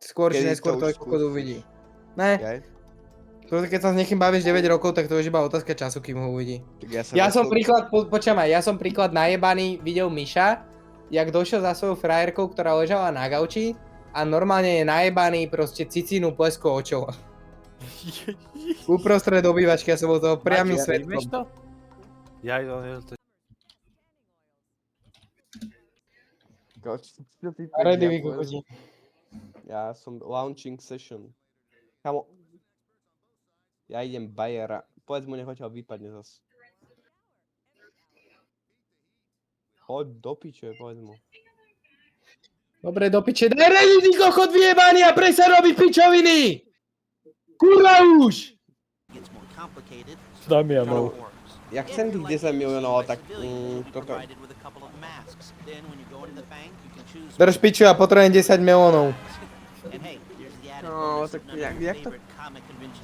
Skôr či Kedy neskôr to to už kokot skúsiš? uvidí. Ne, Jaj? keď sa s niekým bavíš 9 rokov, tak to už iba otázka času, kým ho uvidí. Tak Ja som rozhodol- príklad, počkaj, ja som príklad najebaný videl Miša, jak došiel za svojou frajerkou, ktorá ležala na gauči a normálne je najebaný proste cicínu pleskou očou. Uprostred obývačky, ja som bol toho priamým Máte, svetkom. Vieš to? Ja to... Čo ty Ready, ja vy povedz- kokoti. Ja som launching session. Kamo. Ja idem Bajera. Povedz mu, nech odtiaľ vypadne zas. Poď do piče, povedz mu. Dobre, do piče, daj ready, ty kokot vyjebaný a presa robiť pičoviny! Kurva už! Daj mi ammo. Ja chcem tých 10 miliónov, tak toto. Drž piču, ja potrebujem 10 miliónov. No, tak jak to?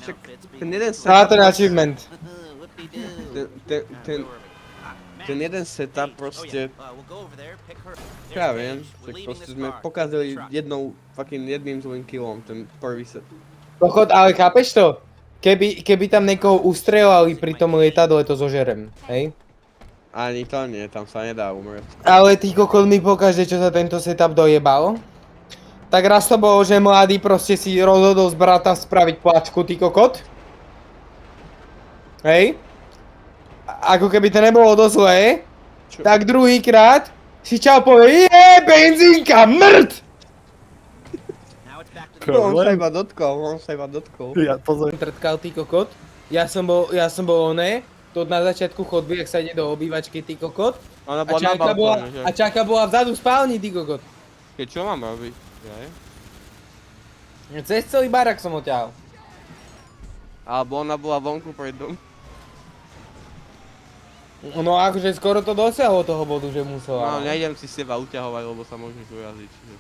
Však ten jeden Á, setup... ten achievement. Ten jeden setup proste... Ja viem, tak proste sme pokazili jedným zlým killom, ten prvý set. Kokot, ale chápeš to? Keby tam niekoho ustrelali pri tom lietadle, to zožerem, hej? Ani to nie, tam sa nedá umrieť. Ale ty kokot mi pokaždé, čo sa tento setup dojebal. Tak raz to bolo, že mladý proste si rozhodol z brata spraviť plačku, ty kokot. Hej? Ako keby to nebolo dosť zlé, Čo? tak druhýkrát si čau povie, benzínka, mŕd! On sa iba dotkol. Ja pozor. Trtkal, ty kokot. Ja som bol oné, to na začiatku chodby, ak sa ide do obývačky, ty kokot. Ona A bola na balkóne, že? čaká bola vzadu v spálni, ty kokot. Keď čo mám robiť? Jaj? Cez celý barak som ho ťahal. Alebo ona bola vonku pred dom. No akože skoro to dosiahlo toho bodu, že musela. No, nejdem si seba uťahovať, lebo sa môžeš uraziť. čiže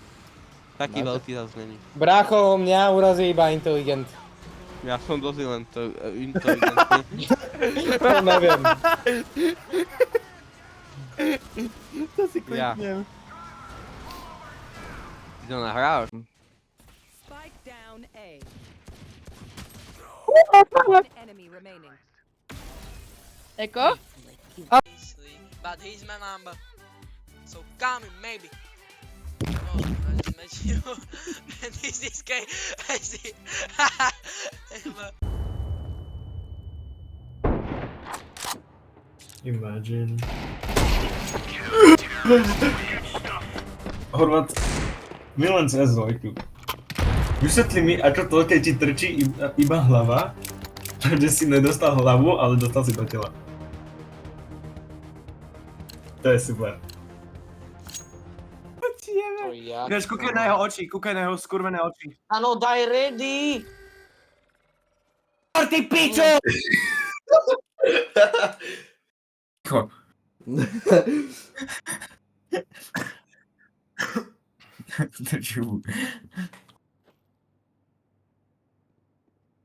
Taký veľký zas není. Brácho, mňa urazí iba inteligent. Ja som dosť len to inteligentný. Neviem. To si Ja. kliknem. Ty to nahrávaš? Spike down A. One enemy remaining. Eko? Obviously, but he's my number. So come in, maybe. No, I just met you. And this guy, I see. Imagine. Horvat, milujem CS2. Vysvetli mi, ako to, keď ti trčí iba hlava, že si nedostal hlavu, ale dostal si do tela. To je super. Ináč, kúkaj na jeho oči, kúkaj na jeho skurvené oči. Ano, daj ready! Ty pičo! Trču.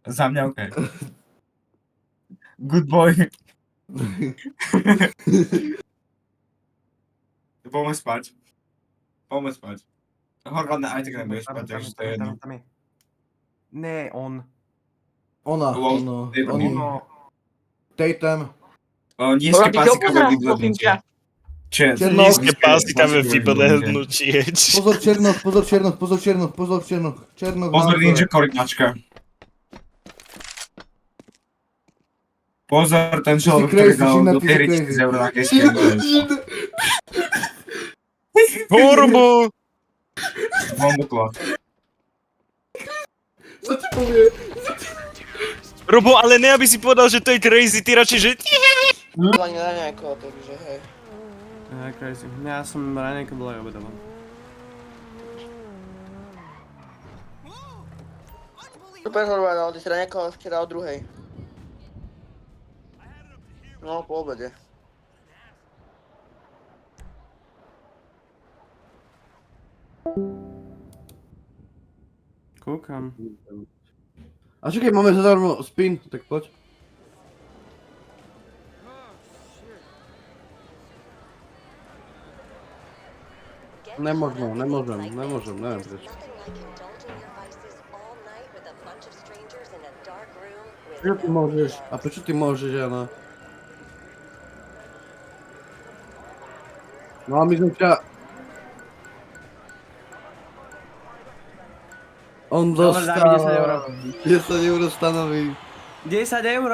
Za mňa okej. Good boy. Poďme spať. Poďme spať. Horvat, aj tak nebudeš spať, takže to je jedno. Ne, on. Ona, Tatum. Nízke pásikavé vyblednutie. Nízke pásikavé vyblednutie. Pozor Černoch, pozor Černoch, pozor Černoch, pozor Černoch. Černoch Pozor, ninja korytnačka. Pozor, ten človek, ktorý dal do 3000 eur na kejske. Horbu! Bomboklo. Co ti povie? Robo, ale ne, aby si povedal, že to je crazy, ty radšej, že... Ani na nejakého, takže hej. Ja, crazy. Ja som ranejko bol aj obedoval. Super Horváth, ale ty si ranejko včera o 2:00. No, po obede. Kúkam. A čakaj, máme zadarmo spin, tak poď. Nemôžem, neviem prečo. Prečo ty môžeš? A prečo ty môžeš, Jana? No a my sme ťa... On Dobre, dáme dostal... 10 eur. 10 eur stanoví. 10 eur!